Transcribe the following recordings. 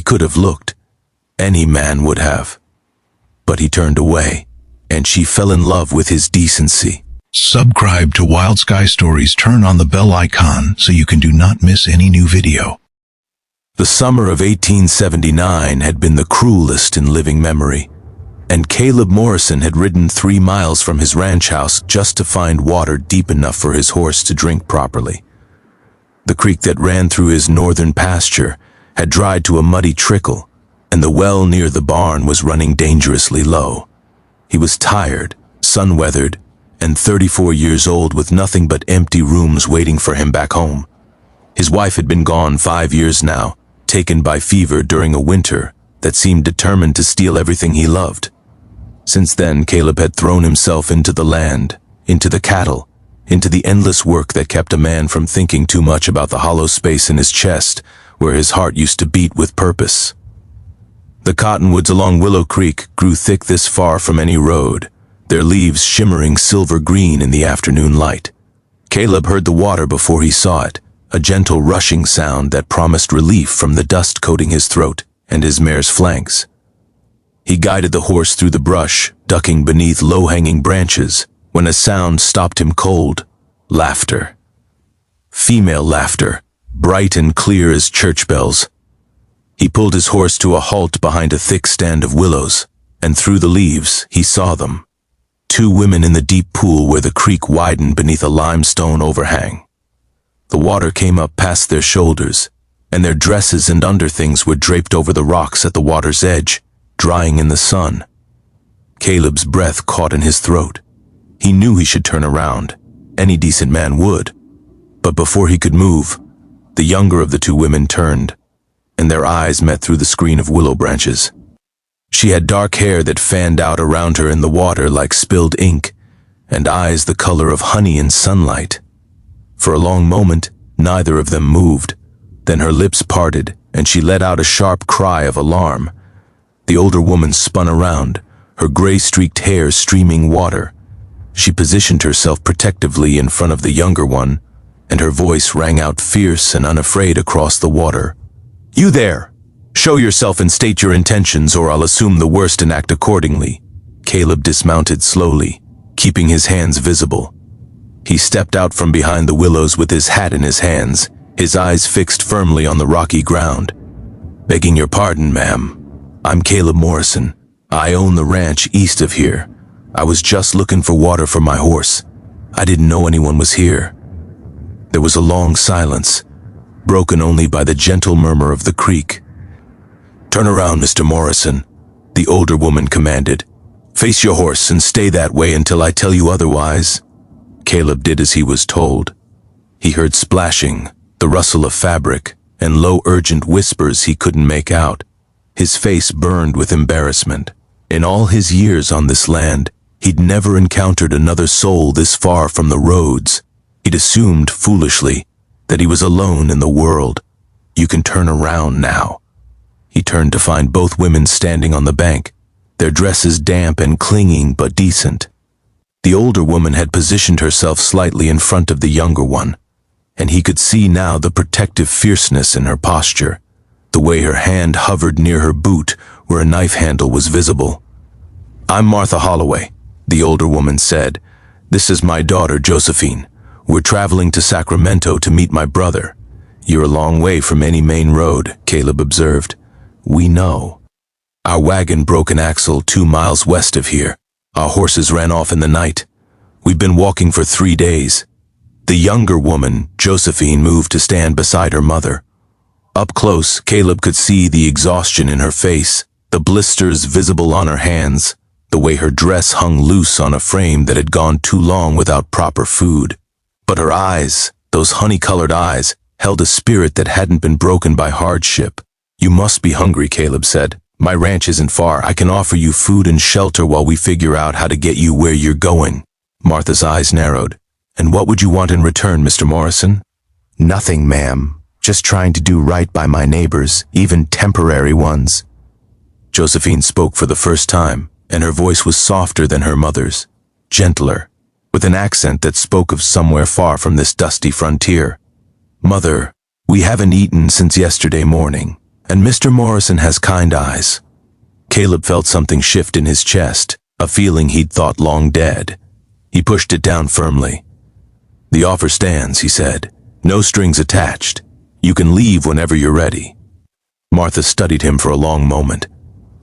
could have looked. Any man would have. But he turned away, and she fell in love with his decency. Subscribe to Wild Sky Stories. Turn on the bell icon so you can do not miss any new video. The summer of 1879 had been the cruelest in living memory, and Caleb Morrison had ridden 3 miles from his ranch house just to find water deep enough for his horse to drink properly. The creek that ran through his northern pasture had dried to a muddy trickle, and the well near the barn was running dangerously low. He was tired, sun-weathered, and 34 years old with nothing but empty rooms waiting for him back home. His wife had been gone 5 years now, taken by fever during a winter that seemed determined to steal everything he loved. Since then, Caleb had thrown himself into the land, into the cattle, into the endless work that kept a man from thinking too much about the hollow space in his chest where his heart used to beat with purpose. The cottonwoods along Willow Creek grew thick this far from any road, their leaves shimmering silver green in the afternoon light. Caleb heard the water before he saw it, a gentle rushing sound that promised relief from the dust coating his throat and his mare's flanks. He guided the horse through the brush, ducking beneath low-hanging branches, when a sound stopped him cold. Laughter. Female laughter, bright and clear as church bells. He pulled his horse to a halt behind a thick stand of willows, and through the leaves he saw them. 2 women in the deep pool where the creek widened beneath a limestone overhang. The water came up past their shoulders, and their dresses and underthings were draped over the rocks at the water's edge, drying in the sun. Caleb's breath caught in his throat. He knew he should turn around. Any decent man would. But before he could move, the younger of the 2 women turned, and their eyes met through the screen of willow branches. She had dark hair that fanned out around her in the water like spilled ink, and eyes the color of honey in sunlight. For a long moment, neither of them moved. Then her lips parted, and she let out a sharp cry of alarm. The older woman spun around, her gray-streaked hair streaming water. She positioned herself protectively in front of the younger one, and her voice rang out fierce and unafraid across the water. "You there! Show yourself and state your intentions, or I'll assume the worst and act accordingly." Caleb dismounted slowly, keeping his hands visible. He stepped out from behind the willows with his hat in his hands, his eyes fixed firmly on the rocky ground. "Begging your pardon, ma'am. I'm Caleb Morrison. I own the ranch east of here. I was just looking for water for my horse. I didn't know anyone was here." There was a long silence, broken only by the gentle murmur of the creek. "Turn around, Mr. Morrison," the older woman commanded. "Face your horse and stay that way until I tell you otherwise." Caleb did as he was told. He heard splashing, the rustle of fabric, and low urgent whispers he couldn't make out. His face burned with embarrassment. In all his years on this land, he'd never encountered another soul this far from the roads. He'd assumed, foolishly, that he was alone in the world. "You can turn around now." He turned to find both women standing on the bank, their dresses damp and clinging but decent. The older woman had positioned herself slightly in front of the younger one, and he could see now the protective fierceness in her posture, the way her hand hovered near her boot where a knife handle was visible. "I'm Martha Holloway," the older woman said. "This is my daughter, Josephine. We're traveling to Sacramento to meet my brother." "You're a long way from any main road," Caleb observed. "We know. Our wagon broke an axle 2 miles west of here. Our horses ran off in the night. We've been walking for 3 days." The younger woman, Josephine, moved to stand beside her mother. Up close, Caleb could see the exhaustion in her face, the blisters visible on her hands, the way her dress hung loose on a frame that had gone too long without proper food. But her eyes, those honey-colored eyes, held a spirit that hadn't been broken by hardship. "You must be hungry," Caleb said. "My ranch isn't far. I can offer you food and shelter while we figure out how to get you where you're going." Martha's eyes narrowed. "And what would you want in return, Mr. Morrison?" "Nothing, ma'am. Just trying to do right by my neighbors, even temporary ones." Josephine spoke for the first time, and her voice was softer than her mother's, gentler, with an accent that spoke of somewhere far from this dusty frontier. "Mother, we haven't eaten since yesterday morning, And Mr. Morrison has kind eyes. Caleb felt something shift in his chest, a feeling he'd thought long dead. He pushed it down firmly. The offer stands, he said. No strings attached. You can leave whenever you're ready. Martha studied him for a long moment,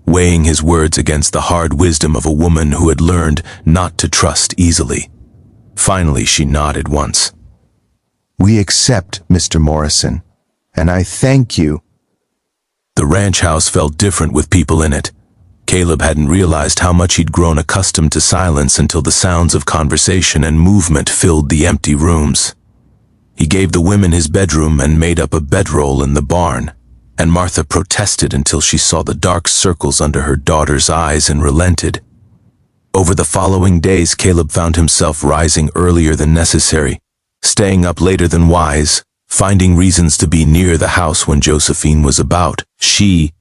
weighing his words against the hard wisdom of a woman who had learned not to trust easily. Finally, she nodded once. We accept, Mr. Morrison, and I thank you. The ranch house felt different with people in it. Caleb hadn't realized how much he'd grown accustomed to silence until the sounds of conversation and movement filled the empty rooms. He gave the women his bedroom and made up a bedroll in the barn, and Martha protested until she saw the dark circles under her daughter's eyes and relented. Over the following days, Caleb found himself rising earlier than necessary, staying up later than wise, finding reasons to be near the house when Josephine was about. She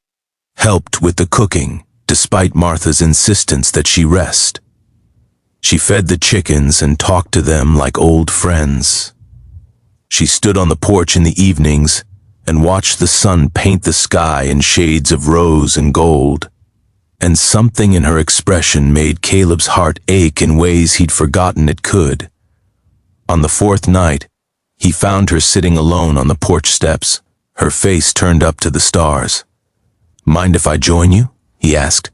helped with the cooking, despite Martha's insistence that she rest. She fed the chickens and talked to them like old friends. She stood on the porch in the evenings and watched the sun paint the sky in shades of rose and gold. And something in her expression made Caleb's heart ache in ways he'd forgotten it could. On the fourth night, he found her sitting alone on the porch steps, her face turned up to the stars. "Mind if I join you?" he asked.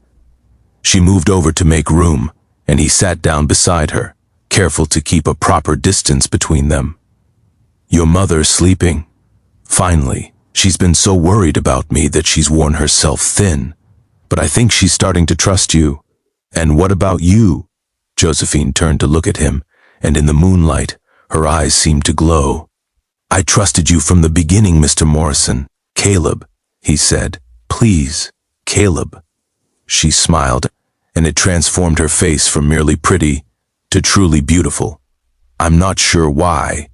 She moved over to make room, and he sat down beside her, careful to keep a proper distance between them. "Your mother's sleeping. Finally, she's been so worried about me that she's worn herself thin. But I think she's starting to trust you. And what about you?" Josephine turned to look at him, and in the moonlight, her eyes seemed to glow. "I trusted you from the beginning, Mr. Morrison." "Caleb," he said. "Please, Caleb." She smiled, and it transformed her face from merely pretty to truly beautiful. "I'm not sure why.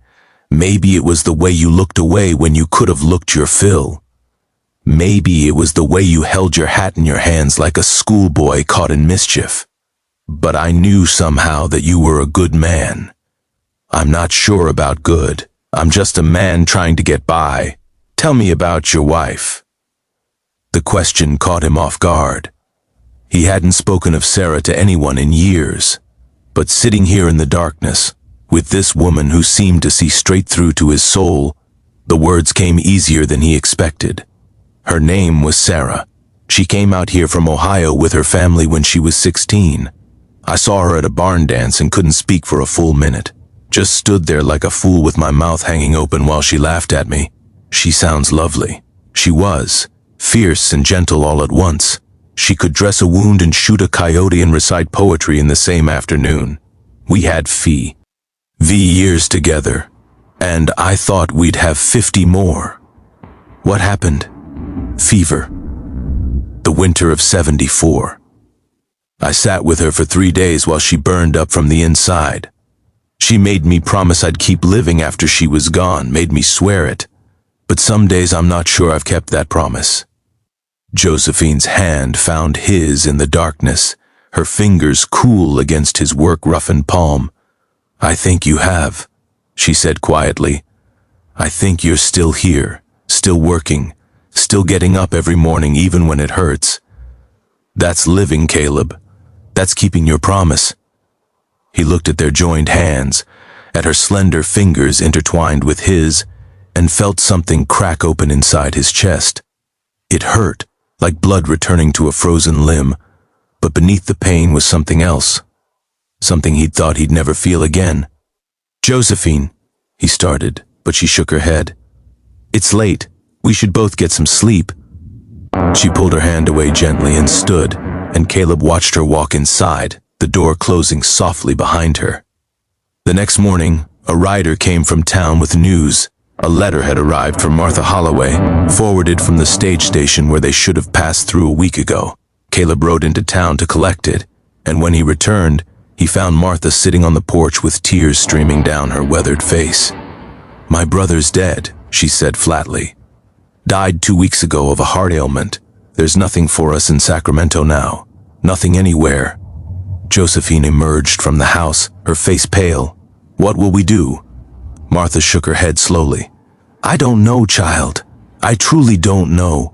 Maybe it was the way you looked away when you could have looked your fill. Maybe it was the way you held your hat in your hands like a schoolboy caught in mischief. But I knew somehow that you were a good man. I'm not sure about good. I'm just a man trying to get by. Tell me about your wife." The question caught him off guard. He hadn't spoken of Sarah to anyone in years, but sitting here in the darkness, with this woman who seemed to see straight through to his soul, the words came easier than he expected. Her name was Sarah. She came out here from Ohio with her family when she was 16. I saw her at a barn dance and couldn't speak for a full minute. Just stood there like a fool with my mouth hanging open while she laughed at me. She sounds lovely. She was. Fierce and gentle all at once. She could dress a wound and shoot a coyote and recite poetry in the same afternoon. We had V years together, and I thought we'd have 50 more. What happened? Fever. The winter of 74. I sat with her for 3 days while she burned up from the inside. She made me promise I'd keep living after she was gone, made me swear it. But some days I'm not sure I've kept that promise. Josephine's hand found his in the darkness, her fingers cool against his work-roughened palm. "I think you have," she said quietly. "I think you're still here, still working, still getting up every morning even when it hurts. That's living, Caleb. That's keeping your promise." He looked at their joined hands, at her slender fingers intertwined with his, and felt something crack open inside his chest. It hurt, like blood returning to a frozen limb, but beneath the pain was something else. Something he'd thought he'd never feel again. "Josephine," he started, but she shook her head. "It's late. We should both get some sleep." She pulled her hand away gently and stood, and Caleb watched her walk inside, the door closing softly behind her. The next morning, a rider came from town with news. A letter had arrived from Martha Holloway, forwarded from the stage station where they should have passed through a week ago. Caleb rode into town to collect it, and when he returned, he found Martha sitting on the porch with tears streaming down her weathered face. "My brother's dead," she said flatly. "Died 2 weeks ago of a heart ailment. There's nothing for us in Sacramento now. Nothing anywhere." Josephine emerged from the house, her face pale. "What will we do?" Martha shook her head slowly. "I don't know, child. I truly don't know.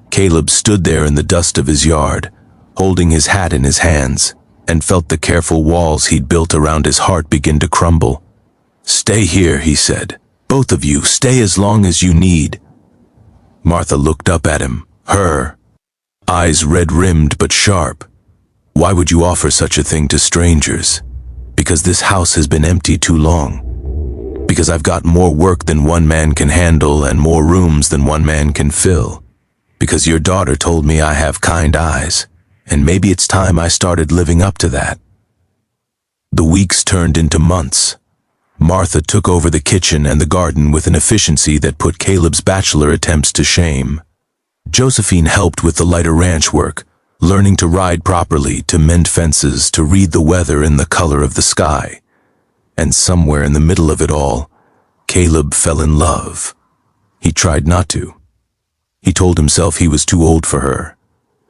Caleb stood there in the dust of his yard, holding his hat in his hands, and felt the careful walls he'd built around his heart begin to crumble. "Stay here," he said. "Both of you, stay as long as you need." Martha looked up at him, her eyes red-rimmed but sharp. "Why would you offer such a thing to strangers?" "Because this house has been empty too long. Because I've got more work than one man can handle and more rooms than one man can fill. Because your daughter told me I have kind eyes, and maybe it's time I started living up to that." The weeks turned into months. Martha took over the kitchen and the garden with an efficiency that put Caleb's bachelor attempts to shame. Josephine helped with the lighter ranch work, learning to ride properly, to mend fences, to read the weather and the color of the sky. And somewhere in the middle of it all, Caleb fell in love. He tried not to. He told himself he was too old for her,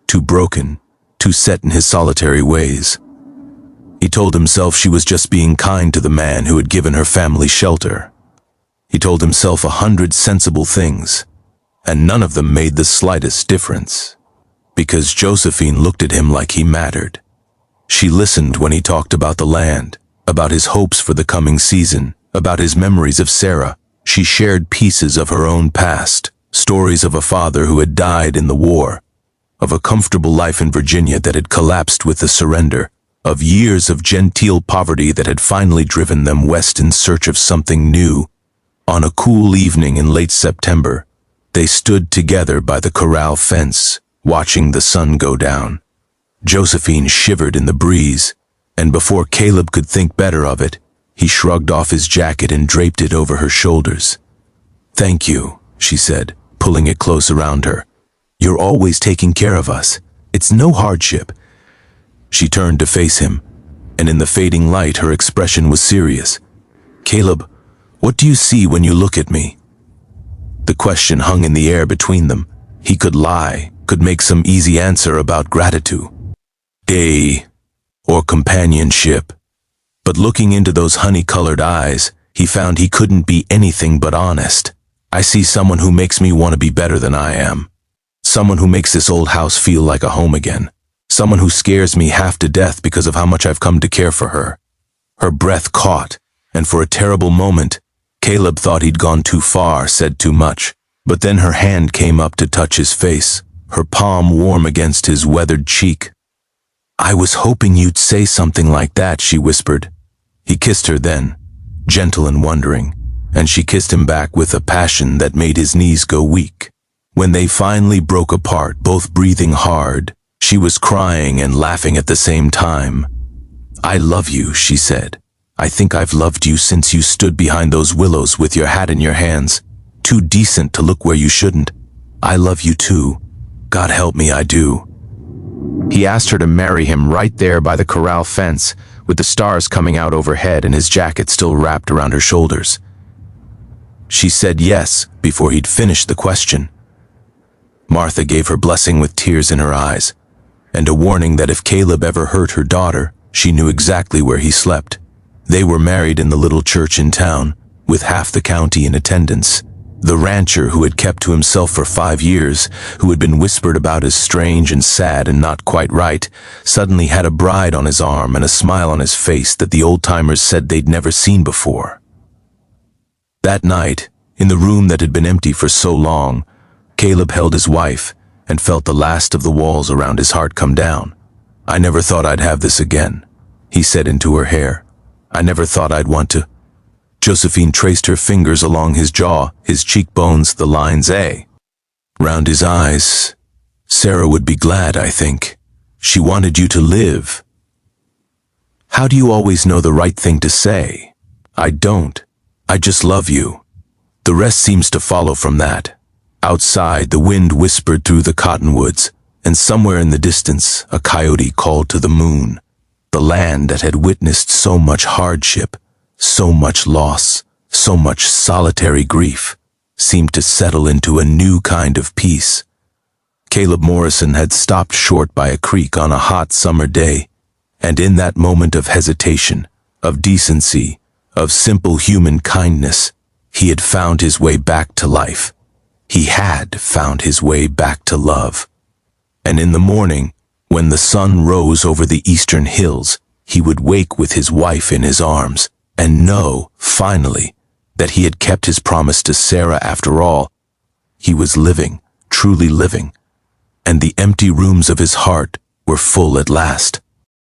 too broken, too set in his solitary ways. He told himself she was just being kind to the man who had given her family shelter. He told himself 100 sensible things, and none of them made the slightest difference, because Josephine looked at him like he mattered. She listened when he talked about the land, about his hopes for the coming season, about his memories of Sarah. She shared pieces of her own past, stories of a father who had died in the war, of a comfortable life in Virginia that had collapsed with the surrender, of years of genteel poverty that had finally driven them west in search of something new. On a cool evening in late September, they stood together by the corral fence, watching the sun go down. Josephine shivered in the breeze, and before Caleb could think better of it, he shrugged off his jacket and draped it over her shoulders. "Thank you," she said, pulling it close around her. "You're always taking care of us. It's no hardship." She turned to face him, and in the fading light her expression was serious. "Caleb, what do you see when you look at me?" The question hung in the air between them. He could lie, could make some easy answer about gratitude, or companionship. But looking into those honey-colored eyes, he found he couldn't be anything but honest. "I see someone who makes me want to be better than I am. Someone who makes this old house feel like a home again. Someone who scares me half to death because of how much I've come to care for her." Her breath caught, and for a terrible moment, Caleb thought he'd gone too far, said too much. But then her hand came up to touch his face, her palm warm against his weathered cheek. "I was hoping you'd say something like that," she whispered. He kissed her then, gentle and wondering, and she kissed him back with a passion that made his knees go weak. When they finally broke apart, both breathing hard, she was crying and laughing at the same time. "I love you," she said. "I think I've loved you since you stood behind those willows with your hat in your hands, too decent to look where you shouldn't. I love you too. God help me, I do." He asked her to marry him right there by the corral fence, with the stars coming out overhead and his jacket still wrapped around her shoulders. She said yes before he'd finished the question. Martha gave her blessing with tears in her eyes, and a warning that if Caleb ever hurt her daughter, she knew exactly where he slept. They were married in the little church in town, with half the county in attendance. The rancher who had kept to himself for 5 years, who had been whispered about as strange and sad and not quite right, suddenly had a bride on his arm and a smile on his face that the old-timers said they'd never seen before. That night, in the room that had been empty for so long, Caleb held his wife and felt the last of the walls around his heart come down. "I never thought I'd have this again," he said into her hair. "I never thought I'd want to." Josephine traced her fingers along his jaw, his cheekbones, the lines round his eyes. "Sarah would be glad, I think. She wanted you to live." "How do you always know the right thing to say?" "I don't. I just love you. The rest seems to follow from that." Outside, the wind whispered through the cottonwoods, and somewhere in the distance, a coyote called to the moon. The land that had witnessed so much hardship, so much loss, so much solitary grief, seemed to settle into a new kind of peace. Caleb Morrison had stopped short by a creek on a hot summer day, and in that moment of hesitation, of decency, of simple human kindness, he had found his way back to life. He had found his way back to love. And in the morning, when the sun rose over the eastern hills, he would wake with his wife in his arms and know, finally, that he had kept his promise to Sarah after all. He was living, truly living, and the empty rooms of his heart were full at last.